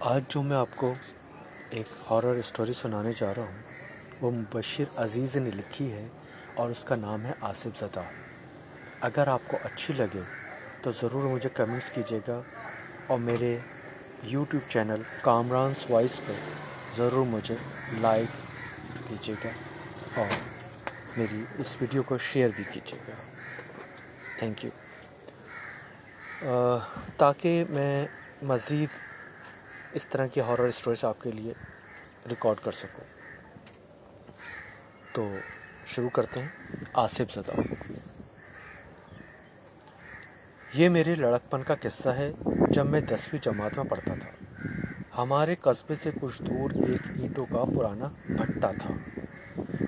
آج جو میں آپ کو ایک ہارر اسٹوری سنانے جا رہا ہوں وہ مبشر عزیز نے لکھی ہے اور اس کا نام ہے آصف زدہ۔ اگر آپ کو اچھی لگے تو ضرور مجھے کمنٹس کیجیے گا اور میرے یوٹیوب چینل کامرانس وائس پر ضرور مجھے لائک کیجیے گا اور میری اس ویڈیو کو شیئر بھی کیجیے گا۔ Thank you. تاکہ میں مزید اس طرح کی ہارر اسٹوریز آپ کے لیے ریکارڈ کر سکوں، تو شروع کرتے ہیں۔ آصف زدہ۔ یہ میرے لڑکپن کا قصہ ہے جب میں 10ویں جماعت میں پڑھتا تھا۔ ہمارے قصبے سے کچھ دور ایک اینٹوں کا پرانا بھٹا تھا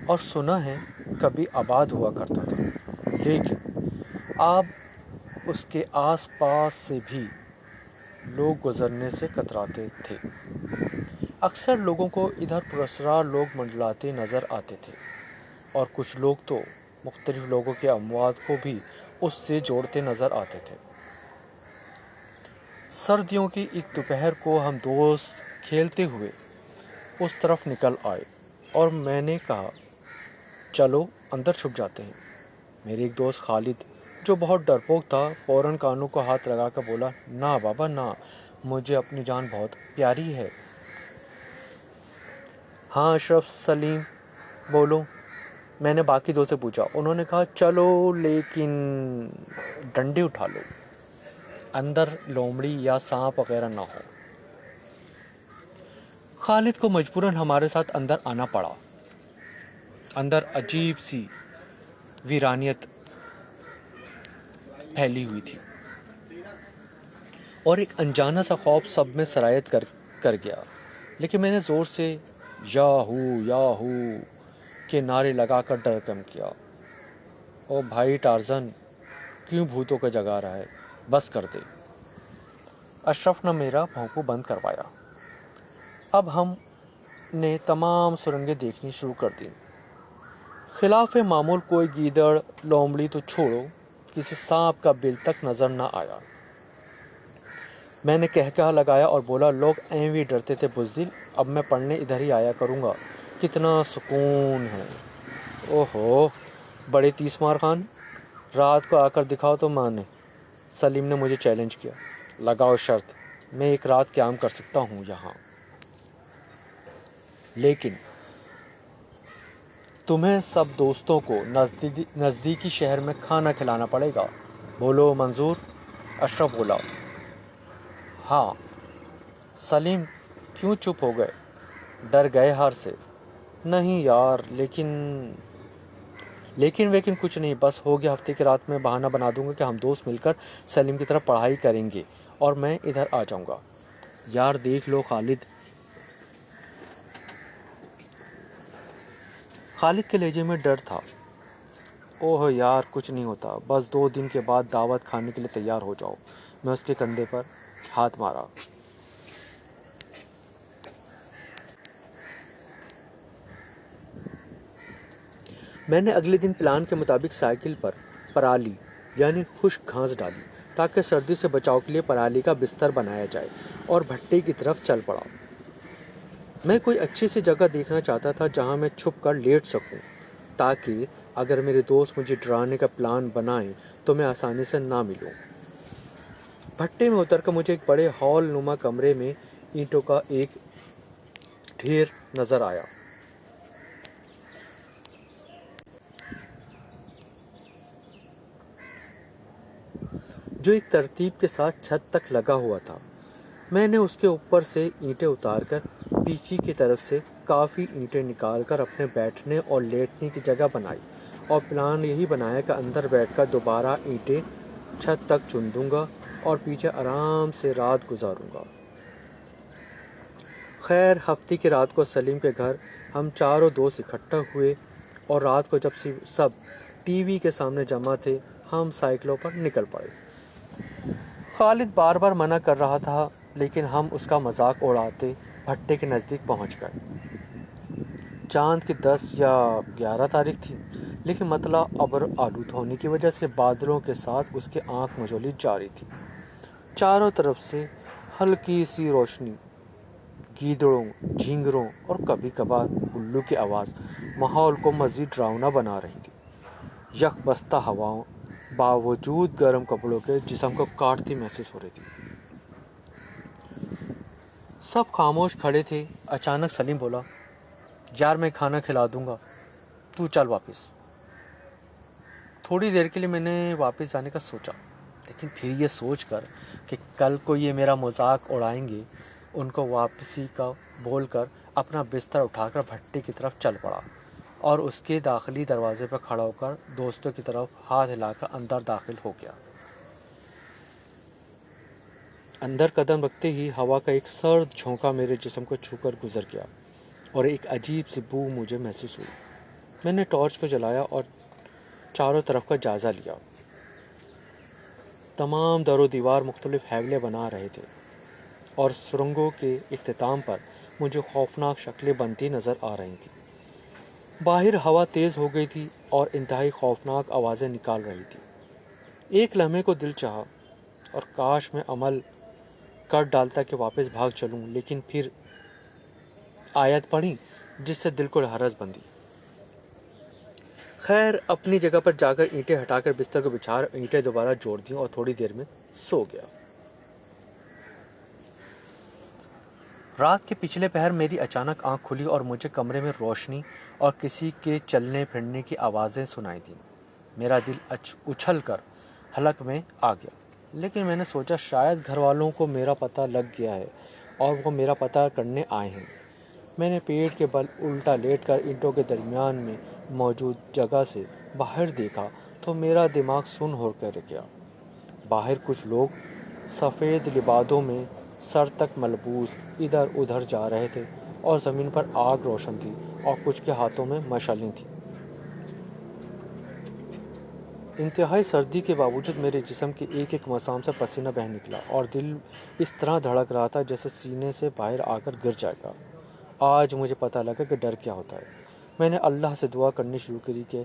اور سنا ہے کبھی آباد ہوا کرتا تھا، لیکن اب اس کے آس پاس سے بھی لوگ گزرنے سے کتراتے تھے۔ اکثر لوگوں کو ادھر پراسرار لوگ منڈلاتے نظر آتے تھے اور کچھ لوگ تو مختلف لوگوں کے اموات کو بھی اس سے جوڑتے نظر آتے تھے۔ سردیوں کی ایک دوپہر کو ہم دوست کھیلتے ہوئے اس طرف نکل آئے اور میں نے کہا چلو اندر چھپ جاتے ہیں۔ میرے ایک دوست خالد جو بہت ڈرپوک تھا فوراً کانوں کو ہاتھ لگا کر بولا، نہ بابا نہ، مجھے اپنی جان بہت پیاری ہے۔ ہاں اشرف، سلیم بولو، میں نے باقی دو سے پوچھا۔ انہوں نے کہا چلو لیکن ڈنڈے اٹھا لو، اندر لومڑی یا سانپ وغیرہ نہ ہو۔ خالد کو مجبوراً ہمارے ساتھ اندر آنا پڑا۔ اندر عجیب سی ویرانیت پھیلی ہوئی تھی اور ایک انجانا سا خوف سب میں سرایت کر گیا، لیکن میں نے زور سے یاہو کے نعرے لگا کر ڈر کم کیا۔ او بھائی ٹارزن، کیوں بھوتوں کو جگا رہا ہے، بس کر دے۔ اشرف نے میرا بھونکو بند کروایا۔ اب ہم نے تمام سرنگیں دیکھنی شروع کر دیں۔ خلاف معمول کوئی گیدڑ لومڑی تو چھوڑو، کسی سانپ کا بل تک نظر نہ آیا۔ میں نے کہا لگایا اور بولا، لوگ ایویں ڈرتے تھے بزدل، اب میں پڑھنے ادھر ہی آیا کروں گا، کتنا سکون ہے۔ اوہو بڑے تیس مار خان، رات کو آ کر دکھاؤ تو مانے۔ سلیم نے مجھے چیلنج کیا۔ لگاؤ شرط، میں ایک رات قیام کر سکتا ہوں یہاں، لیکن تمہیں سب دوستوں کو نزدیکی شہر میں کھانا کھلانا پڑے گا۔ بولو منظور؟ اشرف بولا، ہاں۔ سلیم کیوں چپ ہو گئے؟ ڈر گئے ہار سے؟ نہیں یار، لیکن کچھ نہیں، بس ہو گیا، ہفتے کی رات میں بہانہ بنا دوں گا کہ ہم دوست مل کر سلیم کی طرف پڑھائی کریں گے اور میں ادھر آ جاؤں گا۔ یار دیکھ لو خالد کے لہجے میں ڈر تھا۔ اوہ یار کچھ نہیں ہوتا، بس 2 دن کے بعد دعوت کھانے کے لیے تیار ہو جاؤ۔ میں اس کے کندھے پر ہاتھ مارا۔ میں نے اگلے دن پلان کے مطابق سائیکل پر پرالی یعنی خشک گھاس ڈالی تاکہ سردی سے بچاؤ کے لیے پرالی کا بستر بنایا جائے اور بھٹے کی طرف چل پڑا۔ میں کوئی اچھی سی جگہ دیکھنا چاہتا تھا جہاں میں چھپ کر لیٹ سکوں تاکہ اگر میرے دوست مجھے ڈرانے کا پلان بنائیں تو میں آسانی سے نہ ملوں۔ بھٹے میں اتر کر مجھے ایک بڑے ہال نما کمرے میں اینٹوں کا ایک ڈھیر نظر آیا۔ جو ایک ترتیب کے ساتھ چھت تک لگا ہوا تھا۔ میں نے اس کے اوپر سے اینٹیں اتار کر پیچھے کی طرف سے کافی اینٹیں نکال کر اپنے بیٹھنے اور لیٹنے کی جگہ بنائی اور پلان یہی بنایا کہ اندر بیٹھ کر دوبارہ اینٹیں چھت تک چن دوں گا اور پیچھے آرام سے رات گزاروں گا۔ خیر ہفتے کی رات کو سلیم کے گھر ہم چاروں دوست اکٹھا ہوئے اور رات کو جب سب ٹی وی کے سامنے جمع تھے ہم سائیکلوں پر نکل پڑے۔ خالد بار بار منع کر رہا تھا لیکن ہم اس کا مذاق اڑاتے بھٹے کے نزدیک پہنچ گئے۔ چاند کی 10 یا 11 تاریخ تھی، لیکن مطلع ابر آلود ہونے کی وجہ سے بادلوں کے ساتھ اس کی آنکھ مجولی جاری تھی۔ چاروں طرف سے ہلکی سی روشنی گیدڑوں، جھینگروں اور کبھی کبھار الو کی آواز ماحول کو مزید ڈراؤنا بنا رہی تھی۔ یک بستہ ہواؤں باوجود گرم کپڑوں کے جسم کو کاٹتی محسوس ہو رہی تھی۔ سب خاموش کھڑے تھے۔ اچانک سلیم بولا، یار میں کھانا کھلا دوں گا، تو چل واپس۔ تھوڑی دیر کے لیے میں نے واپس جانے کا سوچا، لیکن پھر یہ سوچ کر کہ کل کو یہ میرا مذاق اڑائیں گے، ان کو واپسی کا بول کر اپنا بستر اٹھا کر بھٹی کی طرف چل پڑا اور اس کے داخلی دروازے پر کھڑا ہو کر دوستوں کی طرف ہاتھ ہلا کر اندر داخل ہو گیا۔ اندر قدم رکھتے ہی ہوا کا ایک سرد جھونکا میرے جسم کو چھو کر گزر گیا اور ایک عجیب سی بو مجھے محسوس ہوئی۔ میں نے ٹارچ کو جلایا اور چاروں طرف کا جائزہ لیا۔ تمام در و دیوار مختلف حوالے بنا رہے تھے اور سرنگوں کے اختتام پر مجھے خوفناک شکلیں بنتی نظر آ رہی تھیں۔ باہر ہوا تیز ہو گئی تھی اور انتہائی خوفناک آوازیں نکال رہی تھی۔ ایک لمحے کو دل چاہا اور کاش میں عمل کر ڈالتا کہ واپس بھاگ چلوں، لیکن پھر آیت پڑھی جس سے دل کو ہرس بندھی۔ خیر، اپنی جگہ پر جا کر اینٹیں ہٹا کر بستر کو بچھا اینٹیں دوبارہ جوڑ دیں اور تھوڑی دیر میں سو گیا۔ رات کے پچھلے پہر میری اچانک آنکھ کھلی اور مجھے کمرے میں روشنی اور کسی کے چلنے پھرنے کی آوازیں سنائی دیں۔ میرا دل اچھل کر حلق میں آ گیا، لیکن میں نے سوچا شاید گھر والوں کو میرا پتہ لگ گیا ہے اور وہ میرا پتہ کرنے آئے ہیں۔ میں نے پیٹ کے بل الٹا لیٹ کر اینٹوں کے درمیان میں موجود جگہ سے باہر دیکھا تو میرا دماغ سن ہو کر گیا۔ باہر کچھ لوگ سفید لبادوں میں سر تک ملبوس ادھر ادھر جا رہے تھے اور زمین پر آگ روشن تھی اور کچھ کے ہاتھوں میں مشعلیں تھیں۔ انتہائی سردی کے باوجود میرے جسم کے ایک ایک مسام سے پسینہ بہہ نکلا اور دل اس طرح دھڑک رہا تھا جیسے سینے سے باہر آ کر گر جائے گا۔ آج مجھے پتہ لگا کہ ڈر کیا ہوتا ہے۔ میں نے اللہ سے دعا کرنی شروع کری کہ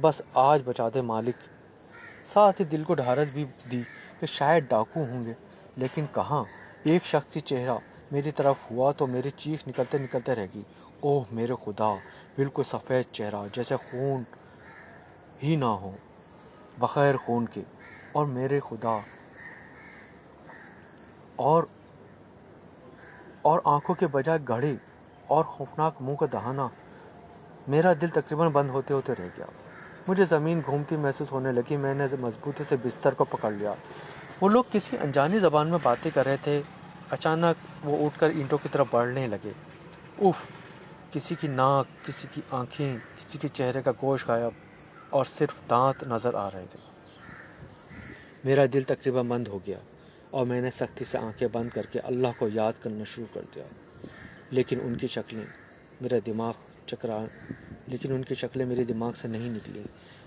بس آج بچا دے مالک۔ ساتھ ہی دل کو ڈھارس بھی دی کہ شاید ڈاکو ہوں گے، لیکن کہاں۔ ایک شخصی چہرہ میری طرف ہوا تو میری چیخ نکلتے نکلتے رہ گئی۔ اوہ میرے خدا، بالکل سفید چہرہ جیسے خون ہی نہ ہو، بغیر خون کے، اور میرے خدا، اور آنکھوں کے بجائے گڑھے اور خوفناک منہ کا دہانہ۔ میرا دل تقریباً بند ہوتے ہوتے رہ گیا۔ مجھے زمین گھومتی محسوس ہونے لگی۔ میں نے مضبوطی سے بستر کو پکڑ لیا۔ وہ لوگ کسی انجانی زبان میں باتیں کر رہے تھے۔ اچانک وہ اٹھ کر اینٹوں کی طرف بڑھنے لگے۔ اف! کسی کی ناک، کسی کی آنکھیں، کسی کے چہرے کا گوشت غائب اور صرف دانت نظر آ رہے تھے۔ میرا دل تقریباً بند ہو گیا اور میں نے سختی سے آنکھیں بند کر کے اللہ کو یاد کرنا شروع کر دیا، لیکن ان کی شکلیں میرے دماغ سے نہیں نکلی۔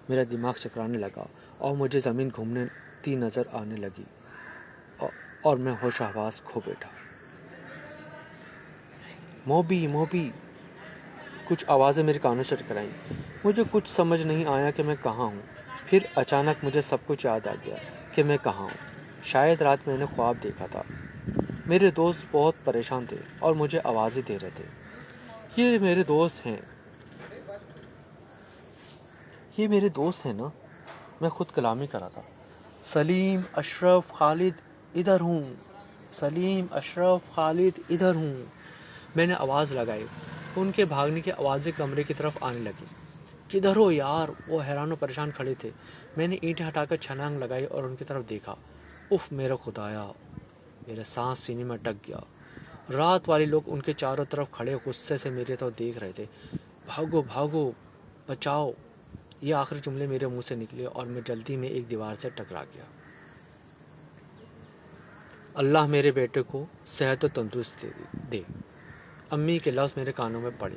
میرا دماغ چکرانے لگا اور مجھے زمین گھومتی نظر آنے لگی اور میں ہوش آواز کھو بیٹھا۔ موبی موبی، کچھ آوازیں میرے کانوں سے ٹکرائیں۔ مجھے کچھ سمجھ نہیں آیا کہ میں کہاں ہوں۔ پھر اچانک مجھے سب کچھ یاد آ گیا کہ میں کہاں ہوں۔ شاید رات میں نے خواب دیکھا تھا۔ میرے دوست بہت پریشان تھے اور مجھے آوازیں دے رہے تھے۔ یہ میرے دوست ہیں نا؟ میں خود کلامی کر رہا تھا۔ سلیم، اشرف، خالد ادھر ہوں، سلیم، اشرف، خالد ادھر ہوں۔ میں نے آواز لگائی۔ ان کے بھاگنے کی آوازیں کمرے کی طرف آنے لگی۔ کدھر ہو یار؟ وہ حیران و پریشان کھڑے تھے۔ میں نے اینٹیں ہٹا کر چھلانگ لگائی اور ان کی طرف دیکھا۔ اف میرے خدایا! میرے سانس سینے میں اٹک گیا۔ رات والے لوگ ان کے چاروں طرف کھڑے غصے سے میرے طرف دیکھ رہے تھے۔ بھاگو بھاگو، بچاؤ! یہ آخری جملے میرے منہ سے نکلے اور میں جلدی میں ایک دیوار سے ٹکرا گیا۔ اللہ میرے بیٹے کو صحت و تندرست دے۔ امی کے لفظ میرے کانوں میں پڑے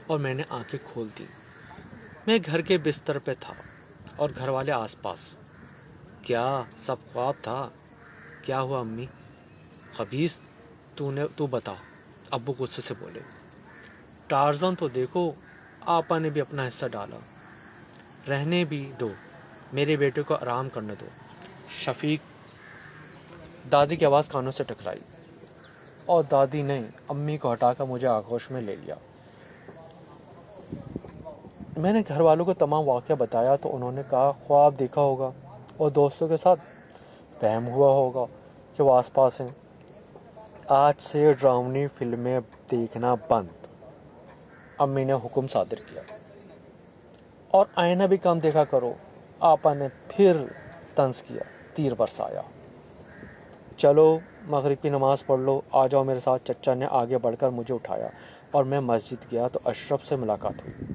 اور میں نے آنکھیں کھول دی۔ میں گھر کے بستر پہ تھا اور گھر والے آس پاس۔ کیا سب خواب تھا؟ کیا ہوا امی؟ خبیث، تو بتا، ابو غصے سے بولے۔ ٹارزن تو دیکھو، آپا نے بھی اپنا حصہ ڈالا۔ رہنے بھی دو، میرے بیٹے کو آرام کرنے دو۔ شفیق، دادی کی آواز کانوں سے ٹکرائی اور دادی نے امی کو ہٹا کر مجھے آغوش میں لے لیا۔ میں نے گھر والوں کو تمام واقعہ بتایا تو انہوں نے کہا خواب دیکھا ہوگا اور دوستوں کے ساتھ وہم ہوا ہوگا کہ وہ آس پاس ہیں۔ آج سے ڈراؤنی فلمیں دیکھنا بند، امی نے حکم صادر کیا، اور آئینہ بھی کم دیکھا کرو۔ آپا نے پھر طنز کیا، تیر برسایا۔ چلو مغرب کی نماز پڑھ لو، آ جاؤ میرے ساتھ۔ چچا نے آگے بڑھ کر مجھے اٹھایا اور میں مسجد گیا تو اشرف سے ملاقات ہوئی۔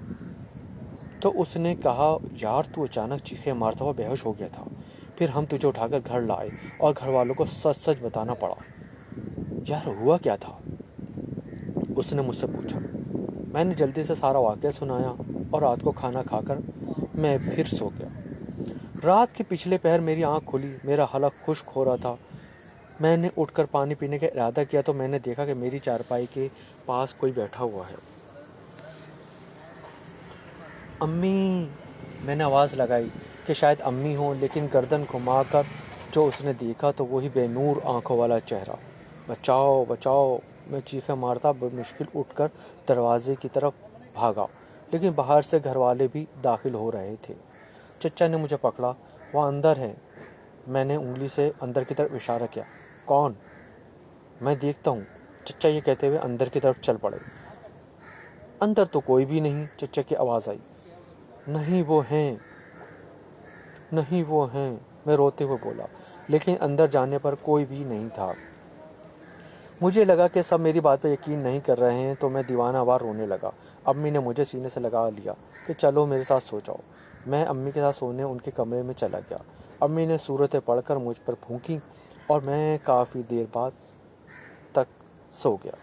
تو اس نے کہا یار تو اچانک چیخے مارتا ہوا بے ہوش ہو گیا تھا، پھر ہم تجھے اٹھا کر گھر لائے اور گھر والوں کو سچ سچ بتانا پڑا۔ یار ہوا کیا تھا؟ اس نے مجھ سے پوچھا۔ میں نے جلدی سے سارا واقعہ سنایا اور رات کو کھانا کھا کر میں پھر سو گیا۔ رات کے پچھلے پہر میری آنکھ کھلی، میرا حلق خشک ہو رہا تھا۔ میں نے اٹھ کر پانی پینے کا ارادہ کیا تو میں نے دیکھا کہ میری چارپائی کے پاس کوئی بیٹھا ہوا ہے۔ امی، میں نے آواز لگائی کہ شاید امی ہوں، لیکن گردن گھما کر جو اس نے دیکھا تو وہی بے نور آنکھوں والا چہرہ۔ بچاؤ بچاؤ، میں چیخیں مارتا بمشکل اٹھ کر دروازے کی طرف بھاگا، لیکن باہر سے گھر والے بھی داخل ہو رہے تھے۔ چچا نے مجھے پکڑا۔ وہ اندر ہے، میں نے انگلی سے اندر کی طرف اشارہ کیا۔ کون؟ میں دیکھتا ہوں، چچا یہ کہتے ہوئے اندر کی طرف چل پڑے۔ اندر تو کوئی بھی نہیں، چچا کی آواز آئی۔ نہیں وہ ہیں، نہیں وہ ہیں، میں روتے ہوئے بولا، لیکن اندر جانے پر کوئی بھی نہیں تھا۔ مجھے لگا کہ سب میری بات پر یقین نہیں کر رہے ہیں تو میں دیوانہ وار رونے لگا۔ امی نے مجھے سینے سے لگا لیا کہ چلو میرے ساتھ سو جاؤ۔ میں امی کے ساتھ سونے ان کے کمرے میں چلا گیا۔ امی نے سورتیں پڑھ کر مجھ پر پھونکی اور میں کافی دیر بعد تک سو گیا۔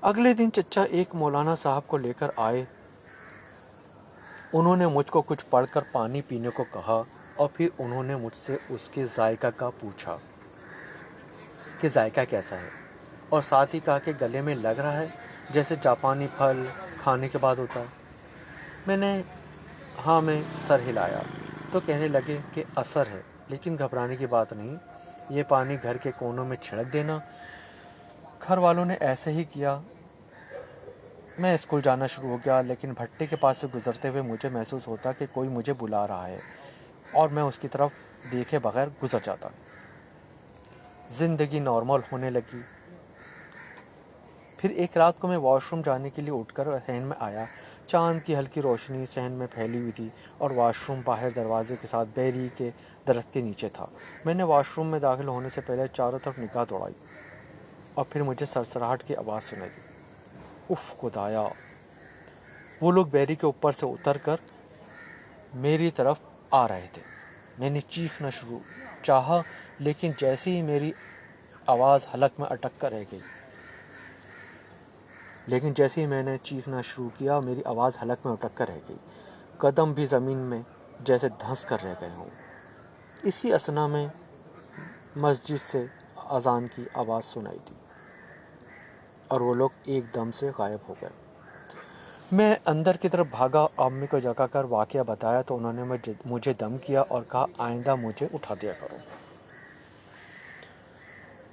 اگلے دن چچا ایک مولانا صاحب کو لے کر آئے۔ انہوں نے مجھ کو کچھ پڑھ کر پانی پینے کو کہا اور پھر انہوں نے مجھ سے اس کے ذائقہ کا پوچھا کہ ذائقہ کیسا ہے، اور ساتھ ہی کہا کہ گلے میں لگ رہا ہے جیسے جاپانی پھل کھانے کے بعد ہوتا ہے۔ میں نے ہاں میں سر ہلایا تو کہنے لگے کہ اثر ہے، لیکن گھبرانے کی بات نہیں، یہ پانی گھر کے کونوں میں چھڑک دینا۔ گھر والوں نے ایسے ہی کیا۔ میں اسکول جانا شروع ہو گیا، لیکن بھٹے کے پاس سے گزرتے ہوئے مجھے محسوس ہوتا کہ کوئی مجھے بلا رہا ہے اور میں اس کی طرف دیکھے بغیر گزر جاتا۔ زندگی نارمل ہونے لگی۔ پھر ایک رات کو میں واش روم جانے کے لیے اٹھ کر صحن میں آیا۔ چاند کی ہلکی روشنی صحن میں پھیلی ہوئی تھی اور واش روم باہر دروازے کے ساتھ بیری کے درخت کے نیچے تھا۔ میں نے واش روم میں داخل ہونے سے پہلے چاروں طرف نگاہ دوڑائی اور پھر مجھے سرسراہٹ کی آواز سنائی دی۔ اف خدایا! وہ لوگ بیری کے اوپر سے اتر کر میری طرف آ رہے تھے۔ میں نے چیخنا چاہا، لیکن جیسے ہی میری آواز حلق میں اٹک کر رہ گئی۔ میری آواز حلق میں اٹک کر رہ گئی، قدم بھی زمین میں جیسے دھنس کر رہ گئے ہوں۔ اسی اثنا میں مسجد سے اذان کی آواز سنائی دی اور وہ لوگ ایک دم سے غائب ہو گئے۔ میں اندر کی طرف بھاگا، امی کو جگا کر واقعہ بتایا تو انہوں نے مجھے دم کیا اور کہا آئندہ مجھے اٹھا دیا کرو۔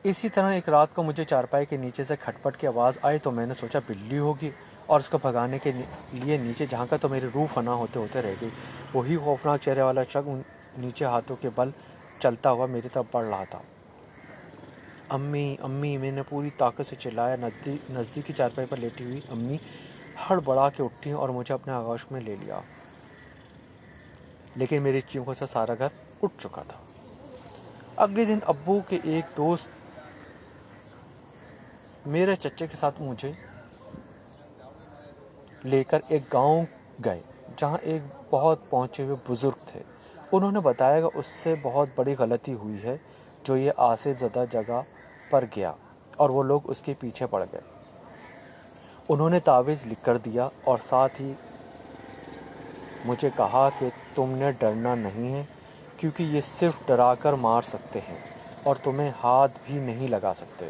اسی طرح ایک رات کو مجھے چارپائی کے نیچے سے کھٹپٹ کی آواز آئی تو میں نے سوچا بلی ہوگی اور اس کو بھگانے کے لیے نیچے جھانکا تو میری روح فنا ہوتے رہ گئی۔ وہی خوفناک چہرے والا شخص نیچے ہاتھوں کے بل چلتا ہوا میری طرف بڑھ رہا تھا۔ امی امی، میں نے پوری طاقت سے چلایا۔ نزدیکی چارپائی پر لیٹی ہوئی امی ہڑبڑا کے اٹھی اور مجھے اپنے آغوش میں لے لیا، لیکن میری چیخوں سے سارا گھر اٹھ چکا تھا۔ اگلے دن ابو کے ایک دوست میرے چچے کے ساتھ مجھے لے کر ایک گاؤں گئے جہاں ایک بہت پہنچے ہوئے بزرگ تھے۔ انہوں نے بتایا کہ اس سے بہت بڑی غلطی ہوئی ہے جو یہ آصف زدہ جگہ پر گیا اور وہ لوگ اس کے پیچھے پڑ گئے۔ انہوں نے تعویذ لکھ کر دیا اور ساتھ ہی مجھے کہا کہ تم نے ڈرنا نہیں ہے، کیونکہ یہ صرف ڈرا کر مار سکتے ہیں اور تمہیں ہاتھ بھی نہیں لگا سکتے۔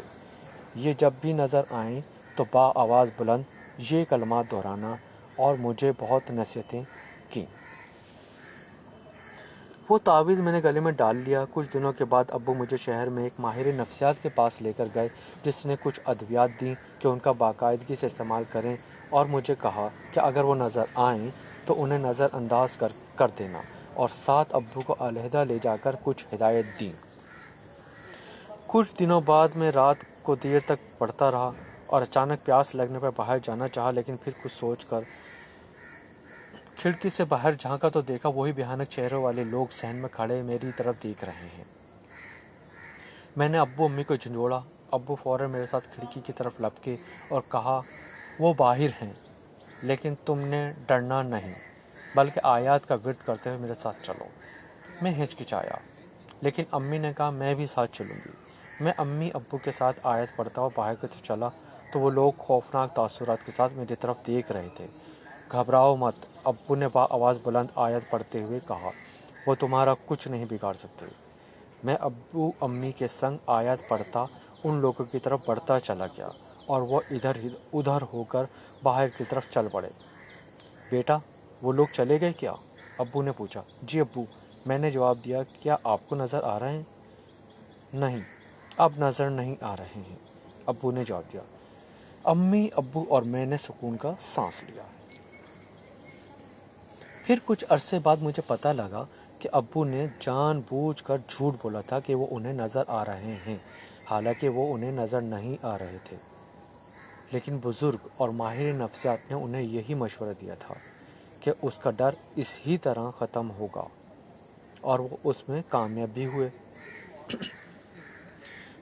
یہ جب بھی نظر آئیں تو آواز بلند یہ کلمات دہرانا، اور مجھے بہت نصیحتیں کیں۔ وہ تعویذ میں نے گلے میں ڈال لیا۔ کچھ دنوں کے بعد ابو مجھے شہر میں ایک ماہر نفسیات کے پاس لے کر گئے، جس نے کچھ ادویات دیں کہ ان کا باقاعدگی سے استعمال کریں، اور مجھے کہا کہ اگر وہ نظر آئیں تو انہیں نظر انداز کر دینا، اور ساتھ ابو کو علیحدہ لے جا کر کچھ ہدایت دیں۔ کچھ دنوں بعد میں رات کو دیر تک پڑھتا رہا اور اچانک پیاس لگنے پر باہر جانا چاہا، لیکن پھر کچھ سوچ کر کھڑکی سے باہر جھانکا تو دیکھا وہی بھیانک چہروں والے لوگ صحن میں کھڑے میری طرف دیکھ رہے ہیں۔ میں نے ابو امی کو جھنجھوڑا۔ ابو فوراً میرے ساتھ کھڑکی کی طرف لپکے اور کہا، وہ باہر ہیں، لیکن تم نے ڈرنا نہیں، بلکہ آیات کا ورد کرتے ہوئے میرے ساتھ چلو۔ میں ہچکچایا، لیکن امی نے کہا میں بھی ساتھ چلوں گی۔ میں امی ابو کے ساتھ آیت پڑھتا ہوا باہر کی طرف چلا تو وہ لوگ خوفناک تاثرات کے ساتھ میری طرف دیکھ رہے تھے۔ گھبراؤ مت، ابو نے آواز بلند آیت پڑھتے ہوئے کہا، وہ تمہارا کچھ نہیں بگاڑ سکتے۔ میں ابو امی کے سنگ آیت پڑھتا ان لوگوں کی طرف بڑھتا چلا گیا اور وہ ادھر ہو کر باہر کی طرف چل پڑے۔ بیٹا، وہ لوگ چلے گئے کیا؟ ابو نے پوچھا۔ جی ابو، میں نے جواب دیا۔ کیا آپ کو نظر آ رہے ہیں؟ نہیں، اب نظر نہیں آ رہے ہیں، ابو نے جواب دیا۔ امی ابو اور میں نے سکون کا سانس لیا۔ پھر کچھ عرصے بعد مجھے پتہ لگا کہ ابو نے جان بوجھ کر جھوٹ بولا تھا کہ وہ انہیں نظر آ رہے ہیں، حالانکہ وہ انہیں نظر نہیں آ رہے تھے۔ لیکن بزرگ اور ماہر نفسیات نے انہیں یہی مشورہ دیا تھا کہ اس کا ڈر اس ہی طرح ختم ہوگا، اور وہ اس میں کامیاب بھی ہوئے۔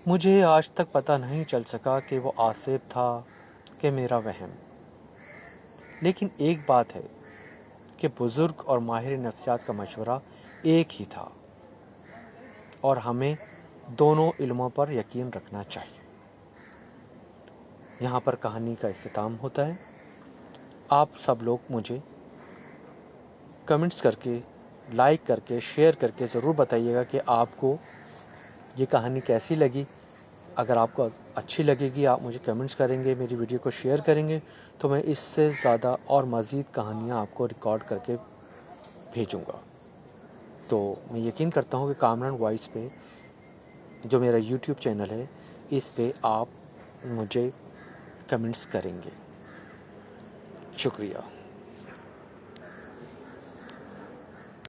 مجھے آج تک پتہ نہیں چل سکا کہ وہ آصف تھا کہ میرا وہم، لیکن ایک بات ہے کہ بزرگ اور ماہر نفسیات کا مشورہ ایک ہی تھا، اور ہمیں دونوں علموں پر یقین رکھنا چاہیے۔ یہاں پر کہانی کا اختتام ہوتا ہے۔ آپ سب لوگ مجھے کمنٹس کر کے، لائک کر کے، شیئر کر کے ضرور بتائیے گا کہ آپ کو یہ کہانی کیسی لگی۔ اگر آپ کو اچھی لگے گی، آپ مجھے کمنٹس کریں گے، میری ویڈیو کو شیئر کریں گے، تو میں اس سے زیادہ اور مزید کہانیاں آپ کو ریکارڈ کر کے بھیجوں گا۔ تو میں یقین کرتا ہوں کہ کامران وائس پہ، جو میرا یوٹیوب چینل ہے، اس پہ آپ مجھے کمنٹس کریں گے۔ شکریہ۔